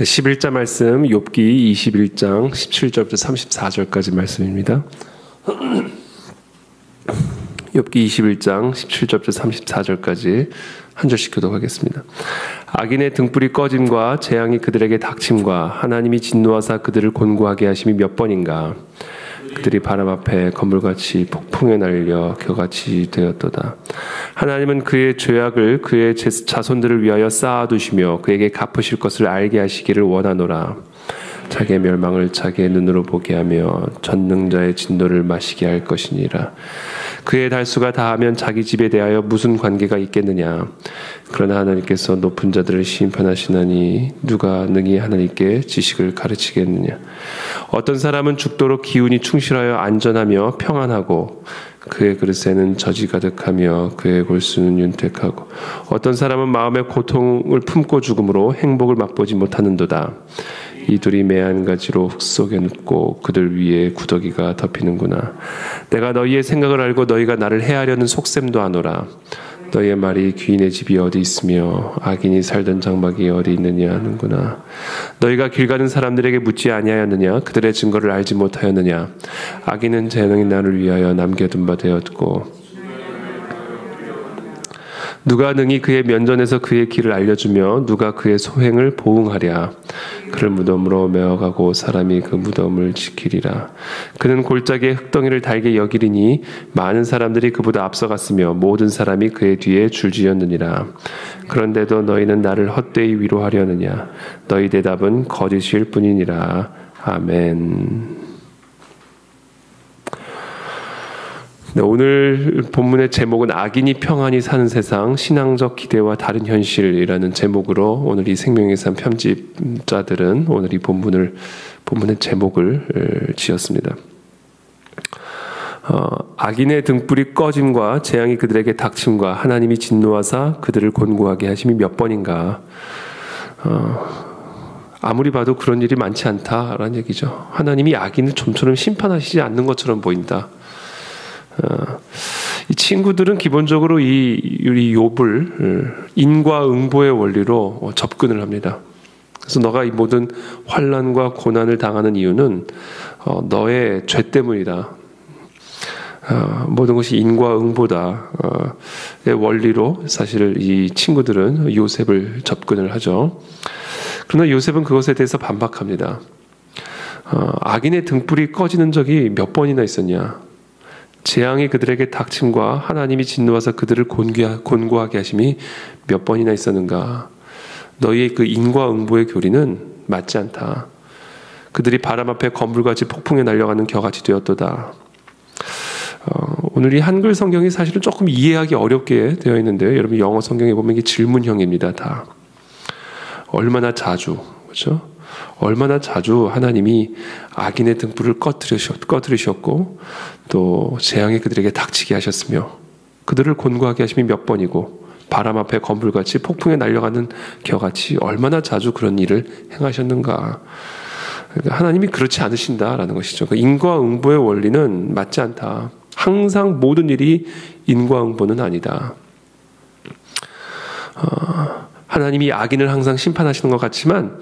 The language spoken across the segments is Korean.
11자 말씀 욥기 21장 17절부터 34절까지 말씀입니다. 욥기 21장 17절부터 34절까지 한 절씩 교독하겠습니다. 악인의 등불이 꺼짐과 재앙이 그들에게 닥침과 하나님이 진노하사 그들을 곤고하게 하심이 몇 번인가. 그들이 바람 앞에 건물같이 폭풍에 날려 겨같이 되었도다. 하나님은 그의 죄악을 그의 자손들을 위하여 쌓아두시며 그에게 갚으실 것을 알게 하시기를 원하노라. 자기의 멸망을 자기의 눈으로 보게 하며 전능자의 진노를 마시게 할 것이니라. 그의 달수가 다하면 자기 집에 대하여 무슨 관계가 있겠느냐. 그러나 하나님께서 높은 자들을 심판하시나니 누가 능히 하나님께 지식을 가르치겠느냐. 어떤 사람은 죽도록 기운이 충실하여 안전하며 평안하고 그의 그릇에는 젖이 가득하며 그의 골수는 윤택하고 어떤 사람은 마음의 고통을 품고 죽음으로 행복을 맛보지 못하는도다. 이 둘이 매 한 가지로 흙 속에 눕고 그들 위에 구더기가 덮이는구나. 내가 너희의 생각을 알고 너희가 나를 해하려는 속셈도 아노라. 너희의 말이 귀인의 집이 어디 있으며 악인이 살던 장막이 어디 있느냐 하는구나. 너희가 길 가는 사람들에게 묻지 아니하였느냐. 그들의 증거를 알지 못하였느냐. 악인은 재능이 나를 위하여 남겨둔 바 되었고 누가 능히 그의 면전에서 그의 길을 알려주며 누가 그의 소행을 보응하랴. 그를 무덤으로 메어가고 사람이 그 무덤을 지키리라. 그는 골짜기에 흙덩이를 달게 여기리니 많은 사람들이 그보다 앞서갔으며 모든 사람이 그의 뒤에 줄지었느니라. 그런데도 너희는 나를 헛되이 위로하려느냐. 너희 대답은 거짓일 뿐이니라. 아멘. 네, 오늘 본문의 제목은 악인이 평안히 사는 세상, 신앙적 기대와 다른 현실이라는 제목으로 오늘 이 생명의 삶 편집자들은 오늘 이 본문의 제목을 지었습니다. 악인의 등불이 꺼짐과 재앙이 그들에게 닥침과 하나님이 진노하사 그들을 곤고하게 하심이 몇 번인가. 아무리 봐도 그런 일이 많지 않다라는 얘기죠. 하나님이 악인을 좀처럼 심판하시지 않는 것처럼 보인다. 이 친구들은 기본적으로 우리 욥을 인과응보의 원리로 접근을 합니다. 그래서 너가 이 모든 환난과 고난을 당하는 이유는 너의 죄 때문이다. 모든 것이 인과응보다. 원리로 사실 이 친구들은 요셉을 접근을 하죠. 그러나 요셉은 그것에 대해서 반박합니다. 악인의 등불이 꺼지는 적이 몇 번이나 있었냐. 재앙이 그들에게 닥침과 하나님이 진노하사 그들을 곤고하게 하심이 몇 번이나 있었는가. 너희의 그 인과응보의 교리는 맞지 않다. 그들이 바람 앞에 건물같이 폭풍에 날려가는 겨같이 되었도다. 오늘 이 한글 성경이 사실은 조금 이해하기 어렵게 되어 있는데요. 여러분 영어 성경에 보면 이게 질문형입니다. 다. 얼마나 자주, 그렇죠? 얼마나 자주 하나님이 악인의 등불을 꺼뜨리셨고 또 재앙이 그들에게 닥치게 하셨으며 그들을 곤고하게 하심이 몇 번이고 바람 앞에 건불같이 폭풍에 날려가는 겨같이 얼마나 자주 그런 일을 행하셨는가. 그러니까 하나님이 그렇지 않으신다라는 것이죠. 그러니까 인과응보의 원리는 맞지 않다. 항상 모든 일이 인과응보는 아니다. 하나님이 악인을 항상 심판하시는 것 같지만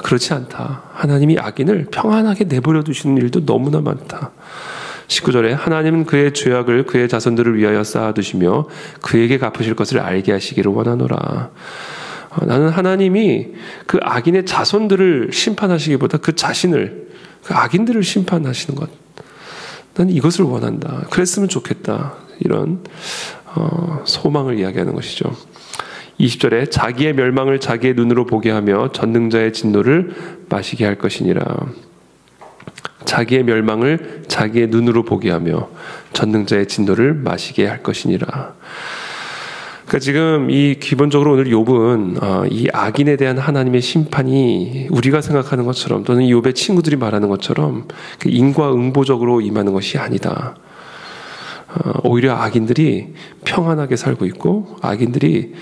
그렇지 않다. 하나님이 악인을 평안하게 내버려 두시는 일도 너무나 많다. 19절에 하나님은 그의 죄악을 그의 자손들을 위하여 쌓아두시며 그에게 갚으실 것을 알게 하시기를 원하노라. 나는 하나님이 그 악인의 자손들을 심판하시기보다 그 자신을, 그 악인들을 심판하시는 것. 나는 이것을 원한다. 그랬으면 좋겠다. 이런 소망을 이야기하는 것이죠. 20절에 자기의 멸망을 자기의 눈으로 보게 하며 전능자의 진노를 마시게 할 것이니라. 자기의 멸망을 자기의 눈으로 보게 하며 전능자의 진노를 마시게 할 것이니라. 그러니까 지금 이 기본적으로 오늘 욥은 이 악인에 대한 하나님의 심판이 우리가 생각하는 것처럼 또는 욥의 친구들이 말하는 것처럼 인과응보적으로 임하는 것이 아니다. 오히려 악인들이 평안하게 살고 있고 악인들이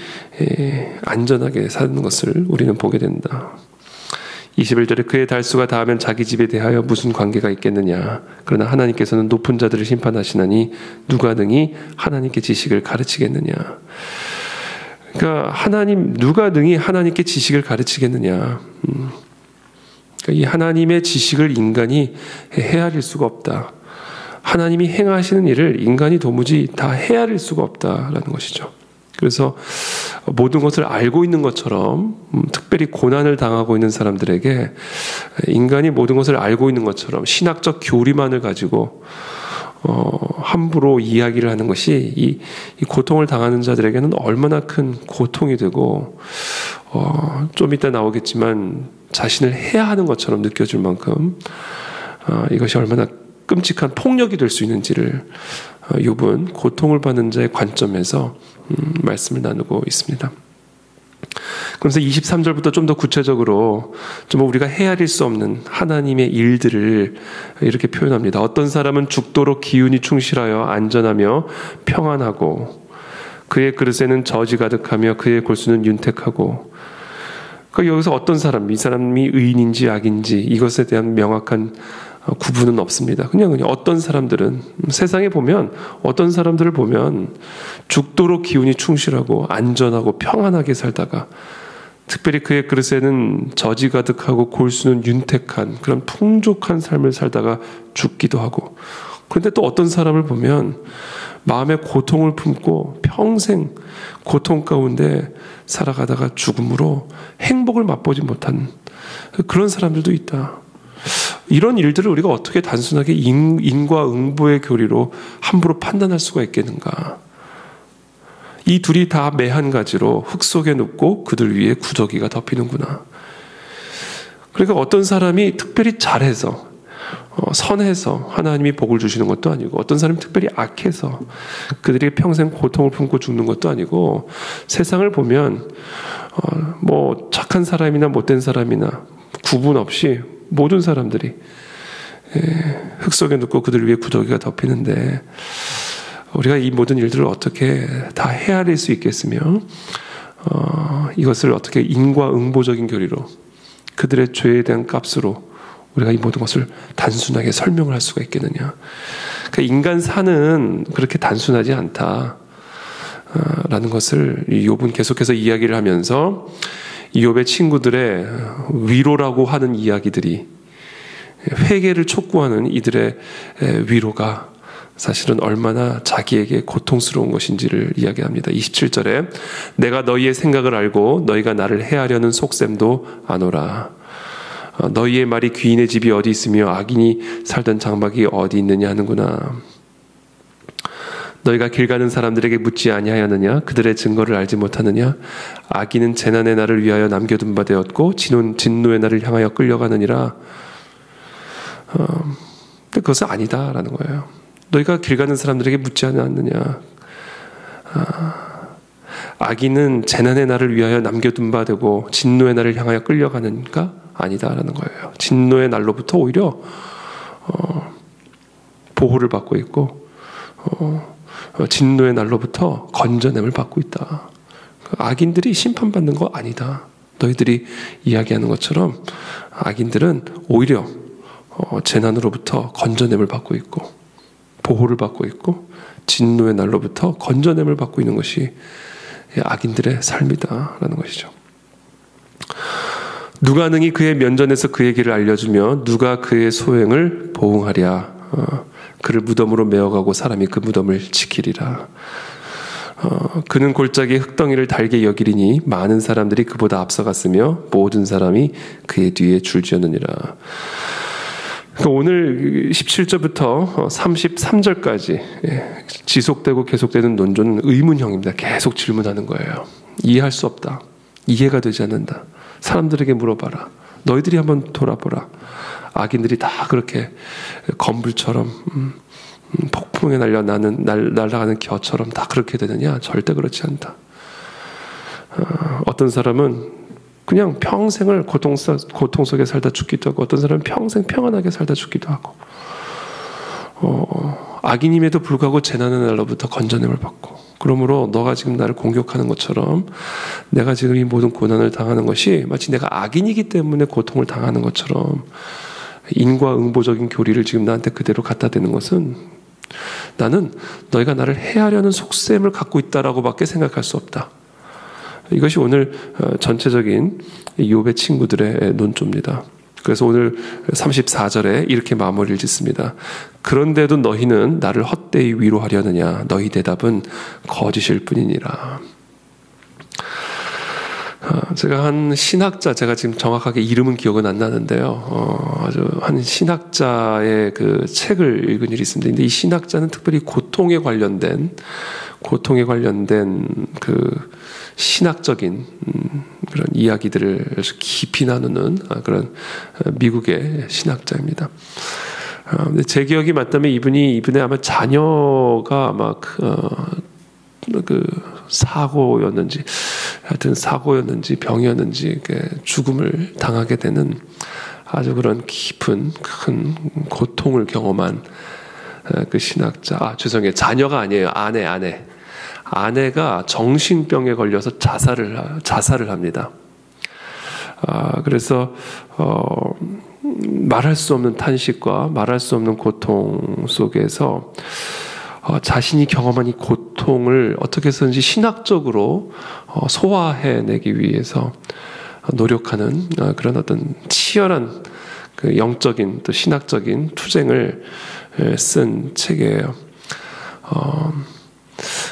안전하게 사는 것을 우리는 보게 된다. 21절에 그의 달수가 다하면 자기 집에 대하여 무슨 관계가 있겠느냐. 그러나 하나님께서는 높은 자들을 심판하시나니 누가 능히 하나님께 지식을 가르치겠느냐. 그러니까 누가 능히 하나님께 지식을 가르치겠느냐. 이 하나님의 지식을 인간이 헤아릴 수가 없다. 하나님이 행하시는 일을 인간이 도무지 다 헤아릴 수가 없다라는 것이죠. 그래서 모든 것을 알고 있는 것처럼, 특별히 고난을 당하고 있는 사람들에게 인간이 모든 것을 알고 있는 것처럼 신학적 교리만을 가지고 함부로 이야기를 하는 것이 이 고통을 당하는 자들에게는 얼마나 큰 고통이 되고, 좀 이따 나오겠지만 자신을 해야 하는 것처럼 느껴질 만큼 이것이 얼마나 끔찍한 폭력이 될 수 있는지를 욥은 고통을 받는 자의 관점에서 말씀을 나누고 있습니다. 그러면서 23절부터 좀 더 구체적으로 좀 우리가 헤아릴 수 없는 하나님의 일들을 이렇게 표현합니다. 어떤 사람은 죽도록 기운이 충실하여 안전하며 평안하고 그의 그릇에는 저지 가득하며 그의 골수는 윤택하고. 그러니까 여기서 어떤 사람, 이 사람이 의인인지 악인지 이것에 대한 명확한 구분은 없습니다. 그냥 어떤 사람들은, 세상에 보면 어떤 사람들을 보면 죽도록 기운이 충실하고 안전하고 평안하게 살다가, 특별히 그의 그릇에는 저지 가득하고 골수는 윤택한 그런 풍족한 삶을 살다가 죽기도 하고, 그런데 또 어떤 사람을 보면 마음에 고통을 품고 평생 고통 가운데 살아가다가 죽음으로 행복을 맛보지 못한 그런 사람들도 있다. 이런 일들을 우리가 어떻게 단순하게 인과응보의 교리로 함부로 판단할 수가 있겠는가? 이 둘이 다 매 한 가지로 흙 속에 눕고 그들 위에 구더기가 덮이는구나. 그러니까 어떤 사람이 특별히 잘해서 선해서 하나님이 복을 주시는 것도 아니고, 어떤 사람이 특별히 악해서 그들이 평생 고통을 품고 죽는 것도 아니고, 세상을 보면 뭐 착한 사람이나 못된 사람이나 구분 없이 모든 사람들이 흙 속에 눕고 그들 위에 구더기가 덮이는데, 우리가 이 모든 일들을 어떻게 다 헤아릴 수 있겠으며 이것을 어떻게 인과응보적인 교리로 그들의 죄에 대한 값으로 우리가 이 모든 것을 단순하게 설명을 할 수가 있겠느냐. 그러니까 인간 사는 그렇게 단순하지 않다 라는 것을 욥은 계속해서 이야기를 하면서 이 욥의 친구들의 위로라고 하는 이야기들이, 회개를 촉구하는 이들의 위로가 사실은 얼마나 자기에게 고통스러운 것인지를 이야기합니다. 27절에 내가 너희의 생각을 알고 너희가 나를 해하려는 속셈도 아노라. 너희의 말이 귀인의 집이 어디 있으며 악인이 살던 장막이 어디 있느냐 하는구나. 너희가 길 가는 사람들에게 묻지 아니하였느냐? 그들의 증거를 알지 못하느냐? 악인은 재난의 날을 위하여 남겨둔 바 되었고 진노의 날을 향하여 끌려가느니라. 근데 그것은 아니다라는 거예요. 너희가 길 가는 사람들에게 묻지 않았느냐? 악인은 재난의 날을 위하여 남겨둔 바 되고 진노의 날을 향하여 끌려가는가? 아니다라는 거예요. 진노의 날로부터 오히려 보호를 받고 있고, 진노의 날로부터 건져냄을 받고 있다. 악인들이 심판받는 거 아니다. 너희들이 이야기하는 것처럼 악인들은 오히려 재난으로부터 건져냄을 받고 있고 보호를 받고 있고 진노의 날로부터 건져냄을 받고 있는 것이 악인들의 삶이다라는 것이죠. 누가 능히 그의 면전에서 그의 길을 알려주며 누가 그의 소행을 보응하랴. 그를 무덤으로 메어가고 사람이 그 무덤을 지키리라. 그는 골짜기 흙덩이를 달게 여기리니 많은 사람들이 그보다 앞서갔으며 모든 사람이 그의 뒤에 줄지었느니라. 그러니까 오늘 17절부터 33절까지 지속되고 계속되는 논조는 의문형입니다. 계속 질문하는 거예요. 이해할 수 없다. 이해가 되지 않는다. 사람들에게 물어봐라. 너희들이 한번 돌아보라. 악인들이 다 그렇게 건불처럼 폭풍에 날아가는 겨처럼 다 그렇게 되느냐? 절대 그렇지 않다. 어떤 사람은 그냥 평생을 고통 속에 살다 죽기도 하고, 어떤 사람은 평생 평안하게 살다 죽기도 하고, 악인임에도 불구하고 재난의 날로부터 건져냄을 받고, 그러므로 너가 지금 나를 공격하는 것처럼 내가 지금 이 모든 고난을 당하는 것이 마치 내가 악인이기 때문에 고통을 당하는 것처럼 인과응보적인 교리를 지금 나한테 그대로 갖다 대는 것은, 나는 너희가 나를 해하려는 속셈을 갖고 있다라고밖에 생각할 수 없다. 이것이 오늘 전체적인 욥의 친구들의 논조입니다. 그래서 오늘 34절에 이렇게 마무리를 짓습니다. 그런데도 너희는 나를 헛되이 위로하려느냐? 너희 대답은 거짓일 뿐이니라. 제가 한 신학자, 제가 지금 정확하게 이름은 기억은 안 나는데요. 아주 한 신학자의 그 책을 읽은 일이 있습니다. 근데 이 신학자는 특별히 고통에 관련된 그 신학적인 그런 이야기들을 아주 깊이 나누는 그런 미국의 신학자입니다. 근데 제 기억이 맞다면 이분의 아마 자녀가 아마 그 사고였는지 병이었는지 죽음을 당하게 되는 아주 그런 깊은 큰 고통을 경험한 그 신학자. 죄송해요. 자녀가 아니에요. 아내가 정신병에 걸려서 자살을 합니다. 그래서 말할 수 없는 탄식과 말할 수 없는 고통 속에서 자신이 경험한 이 고통을 어떻게 해서든지 신학적으로 소화해내기 위해서 노력하는 그런 어떤 치열한 그 영적인 또 신학적인 투쟁을 쓴 책이에요.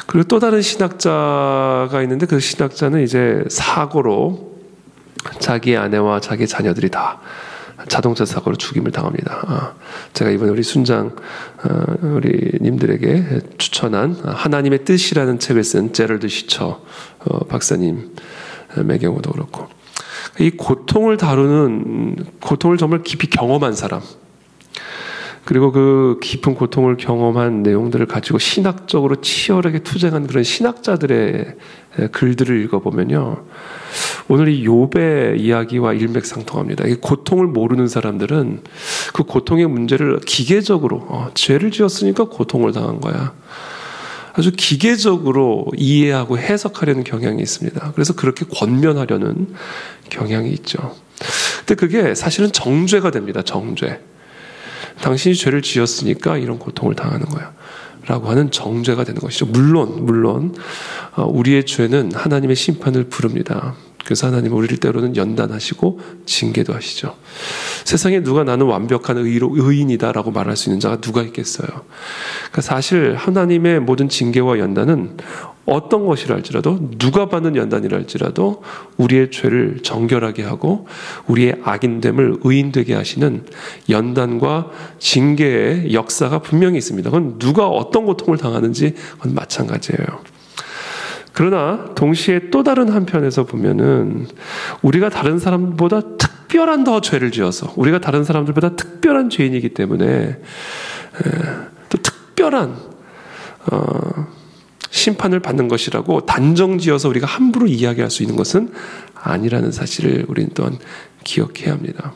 그리고 또 다른 신학자가 있는데 그 신학자는 이제 사고로 자기 아내와 자기 자녀들이 다 자동차 사고로 죽임을 당합니다. 제가 이번에 우리 순장 우리 님들에게 추천한 하나님의 뜻이라는 책을 쓴 제럴드 시처 박사님의 경우도 그렇고, 이 고통을 정말 깊이 경험한 사람, 그리고 그 깊은 고통을 경험한 내용들을 가지고 신학적으로 치열하게 투쟁한 그런 신학자들의 글들을 읽어보면요, 오늘 이 욥의 이야기와 일맥상통합니다. 이 고통을 모르는 사람들은 그 고통의 문제를 기계적으로 죄를 지었으니까 고통을 당한 거야, 아주 기계적으로 이해하고 해석하려는 경향이 있습니다. 그래서 그렇게 권면하려는 경향이 있죠. 근데 그게 사실은 정죄가 됩니다. 정죄. 당신이 죄를 지었으니까 이런 고통을 당하는 거야 라고 하는 정죄가 되는 것이죠. 물론 우리의 죄는 하나님의 심판을 부릅니다. 그래서 하나님은 우리를 때로는 연단하시고 징계도 하시죠. 세상에 누가 나는 완벽한 의인이다라고 말할 수 있는 자가 누가 있겠어요. 그러니까 사실 하나님의 모든 징계와 연단은 어떤 것이라 할지라도, 누가 받는 연단이라 할지라도 우리의 죄를 정결하게 하고 우리의 악인됨을 의인되게 하시는 연단과 징계의 역사가 분명히 있습니다. 그건 누가 어떤 고통을 당하는지 그건 마찬가지예요. 그러나 동시에 또 다른 한편에서 보면은 우리가 다른 사람보다 특별한 더 죄를 지어서, 우리가 다른 사람들보다 특별한 죄인이기 때문에 또 특별한 심판을 받는 것이라고 단정지어서 우리가 함부로 이야기할 수 있는 것은 아니라는 사실을 우리는 또한 기억해야 합니다.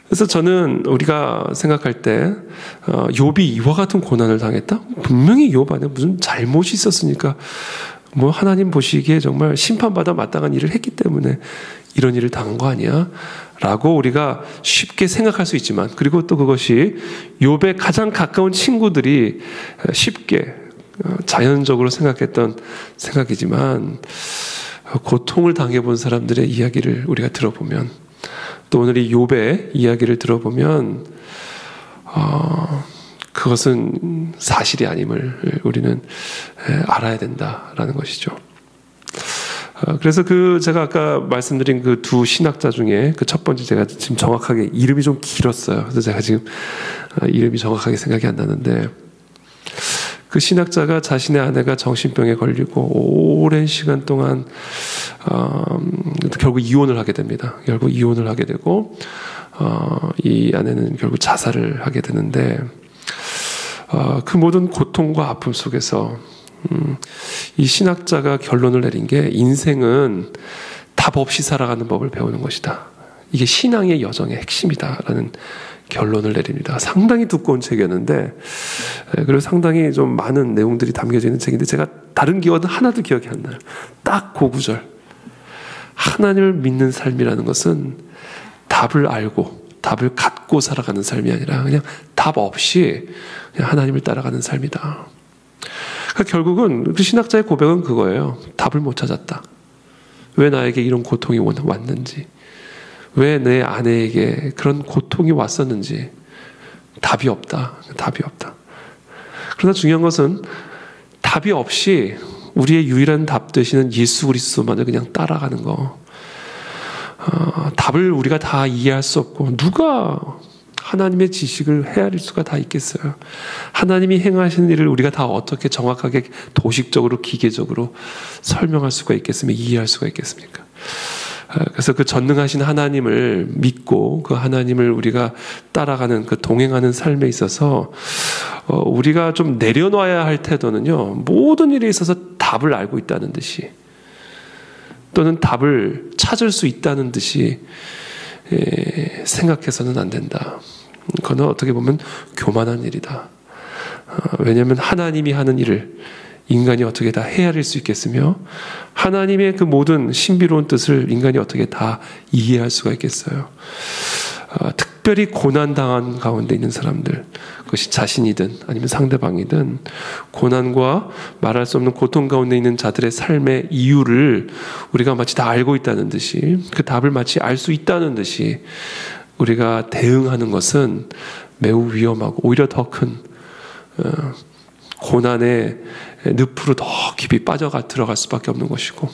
그래서 저는 우리가 생각할 때 욥이 이와 같은 고난을 당했다? 분명히 욥 안에 무슨 잘못이 있었으니까, 뭐 하나님 보시기에 정말 심판받아 마땅한 일을 했기 때문에 이런 일을 당한 거 아니야? 라고 우리가 쉽게 생각할 수 있지만, 그리고 또 그것이 욥의 가장 가까운 친구들이 쉽게 자연적으로 생각했던 생각이지만, 고통을 당해본 사람들의 이야기를 우리가 들어보면, 또 오늘 이 욥의 이야기를 들어보면 그것은 사실이 아님을 우리는 알아야 된다라는 것이죠. 그래서 제가 아까 말씀드린 그 두 신학자 중에 그 첫 번째, 제가 지금 정확하게 이름이 좀 길었어요. 그래서 제가 지금 이름이 정확하게 생각이 안 나는데, 그 신학자가 자신의 아내가 정신병에 걸리고 오랜 시간 동안 결국 이혼을 하게 됩니다. 결국 이혼을 하게 되고 이 아내는 결국 자살을 하게 되는데, 그 모든 고통과 아픔 속에서 이 신학자가 결론을 내린 게, 인생은 답 없이 살아가는 법을 배우는 것이다. 이게 신앙의 여정의 핵심이다라는 결론을 내립니다. 상당히 두꺼운 책이었는데, 그리고 상당히 좀 많은 내용들이 담겨져 있는 책인데, 제가 다른 기억은 하나도 기억이 안 나요. 딱 그 구절. 하나님을 믿는 삶이라는 것은 답을 알고 답을 갖고 살아가는 삶이 아니라 그냥 답 없이 그냥 하나님을 따라가는 삶이다. 그러니까 결국은 그 신학자의 고백은 그거예요. 답을 못 찾았다. 왜 나에게 이런 고통이 왔는지, 왜 내 아내에게 그런 고통이 왔었는지 답이 없다. 답이 없다. 그러나 중요한 것은 답이 없이 우리의 유일한 답 되시는 예수 그리스도만을 그냥 따라가는 거. 답을 우리가 다 이해할 수 없고 누가 하나님의 지식을 헤아릴 수가 다 있겠어요. 하나님이 행하시는 일을 우리가 다 어떻게 정확하게 도식적으로 기계적으로 설명할 수가 있겠으며 이해할 수가 있겠습니까? 그래서 그 전능하신 하나님을 믿고 그 하나님을 우리가 따라가는 그 동행하는 삶에 있어서 우리가 좀 내려놔야 할 태도는요, 모든 일에 있어서 답을 알고 있다는 듯이 또는 답을 찾을 수 있다는 듯이 생각해서는 안 된다. 그건 어떻게 보면 교만한 일이다. 왜냐하면 하나님이 하는 일을 인간이 어떻게 다 헤아릴 수 있겠으며 하나님의 그 모든 신비로운 뜻을 인간이 어떻게 다 이해할 수가 있겠어요. 특별히 고난당한 가운데 있는 사람들, 그것이 자신이든 아니면 상대방이든 고난과 말할 수 없는 고통 가운데 있는 자들의 삶의 이유를 우리가 마치 다 알고 있다는 듯이, 그 답을 마치 알 수 있다는 듯이 우리가 대응하는 것은 매우 위험하고 오히려 더 큰 고난의 늪으로 더 깊이 들어갈 수밖에 없는 것이고,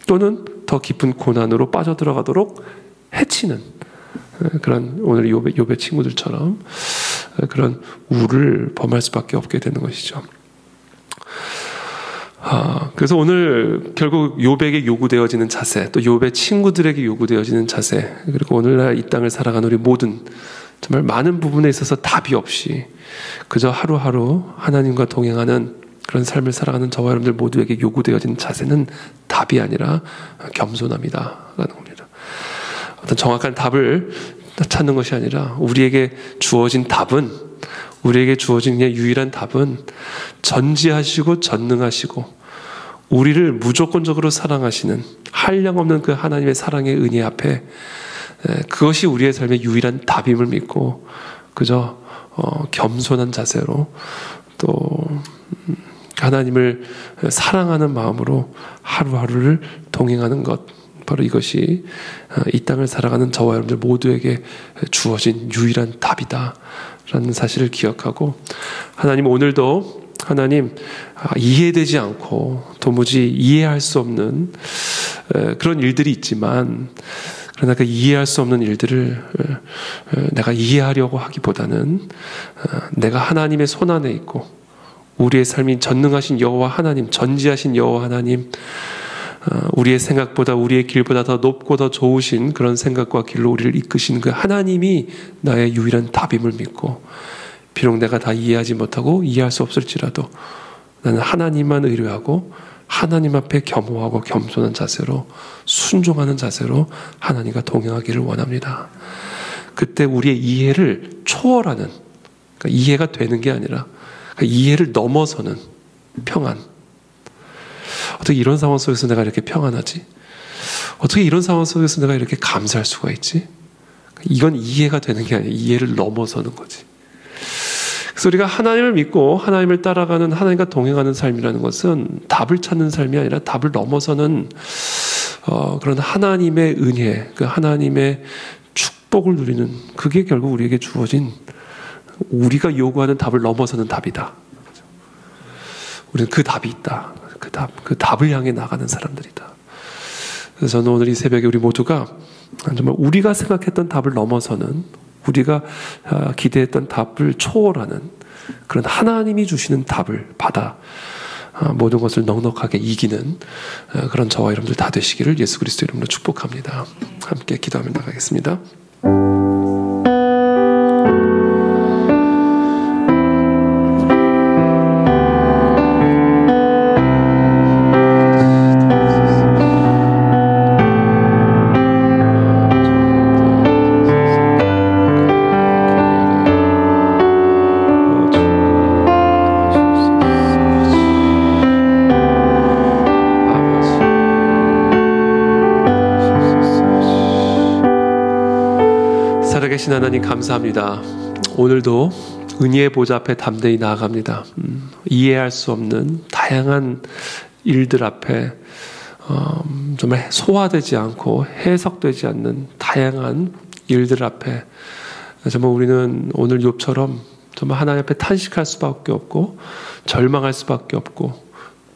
또는 더 깊은 고난으로 빠져들어가도록 해치는 그런 오늘 욥의 친구들처럼 그런 우를 범할 수밖에 없게 되는 것이죠. 그래서 오늘 결국 욥에게 요구되어지는 자세, 또 욥의 친구들에게 요구되어지는 자세, 그리고 오늘날 이 땅을 살아가는 우리 모든 정말 많은 부분에 있어서 답이 없이 그저 하루하루 하나님과 동행하는 그런 삶을 살아가는 저와 여러분들 모두에게 요구되어지는 자세는 답이 아니라 겸손함이다라는 겁니다. 어떤 정확한 답을 찾는 것이 아니라 우리에게 주어진 답은, 우리에게 주어진 유일한 답은 전지하시고 전능하시고 우리를 무조건적으로 사랑하시는 한량없는 그 하나님의 사랑의 은혜 앞에 그것이 우리의 삶의 유일한 답임을 믿고 그저 겸손한 자세로 또 하나님을 사랑하는 마음으로 하루하루를 동행하는 것, 바로 이것이 이 땅을 살아가는 저와 여러분들 모두에게 주어진 유일한 답이다라는 사실을 기억하고, 하나님 오늘도 하나님 이해되지 않고 도무지 이해할 수 없는 그런 일들이 있지만, 그러나 그 이해할 수 없는 일들을 내가 이해하려고 하기보다는 내가 하나님의 손안에 있고 우리의 삶이 전능하신 여호와 하나님, 전지하신 여호와 하나님, 우리의 생각보다 우리의 길보다 더 높고 더 좋으신 그런 생각과 길로 우리를 이끄시는 그 하나님이 나의 유일한 답임을 믿고, 비록 내가 다 이해하지 못하고 이해할 수 없을지라도 나는 하나님만 의뢰하고 하나님 앞에 겸허하고 겸손한 자세로, 순종하는 자세로 하나님과 동행하기를 원합니다. 그때 우리의 이해를 초월하는, 그러니까 이해가 되는 게 아니라 그러니까 이해를 넘어서는 평안. 어떻게 이런 상황 속에서 내가 이렇게 평안하지? 어떻게 이런 상황 속에서 내가 이렇게 감사할 수가 있지? 이건 이해가 되는 게 아니라 이해를 넘어서는 거지. 그래서 우리가 하나님을 믿고 하나님을 따라가는, 하나님과 동행하는 삶이라는 것은 답을 찾는 삶이 아니라 답을 넘어서는 그런 하나님의 은혜, 그 하나님의 축복을 누리는, 그게 결국 우리에게 주어진, 우리가 요구하는 답을 넘어서는 답이다. 우리는 그 답이 있다. 그 답을 향해 나가는 사람들이다. 그래서 저는 오늘 이 새벽에 우리 모두가 정말 우리가 생각했던 답을 넘어서는, 우리가 기대했던 답을 초월하는 그런 하나님이 주시는 답을 받아 모든 것을 넉넉하게 이기는 그런 저와 여러분들 다 되시기를 예수 그리스도 이름으로 축복합니다. 함께 기도하며 나가겠습니다. 살아계신 하나님 감사합니다. 오늘도 은혜의 보좌 앞에 담대히 나아갑니다. 이해할 수 없는 다양한 일들 앞에 정말 소화되지 않고 해석되지 않는 다양한 일들 앞에 정말 우리는 오늘 욥처럼 정말 하나님 앞에 탄식할 수밖에 없고 절망할 수밖에 없고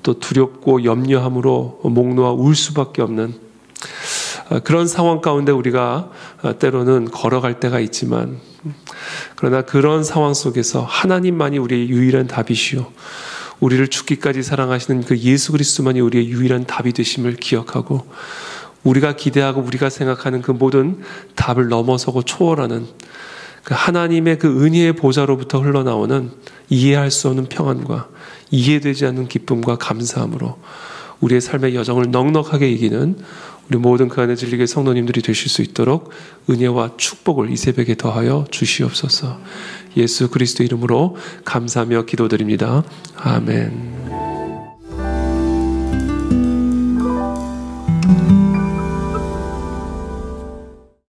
또 두렵고 염려함으로 목 놓아 울 수밖에 없는 그런 상황 가운데 우리가 때로는 걸어갈 때가 있지만, 그러나 그런 상황 속에서 하나님만이 우리의 유일한 답이시오, 우리를 죽기까지 사랑하시는 그 예수 그리스도만이 우리의 유일한 답이 되심을 기억하고, 우리가 기대하고 우리가 생각하는 그 모든 답을 넘어서고 초월하는 그 하나님의 그 은혜의 보좌로부터 흘러나오는 이해할 수 없는 평안과 이해되지 않는 기쁨과 감사함으로 우리의 삶의 여정을 넉넉하게 이기는 우리 모든 그 안에 진리의 성도님들이 되실 수 있도록 은혜와 축복을 이 새벽에 더하여 주시옵소서. 예수 그리스도 이름으로 감사하며 기도드립니다. 아멘.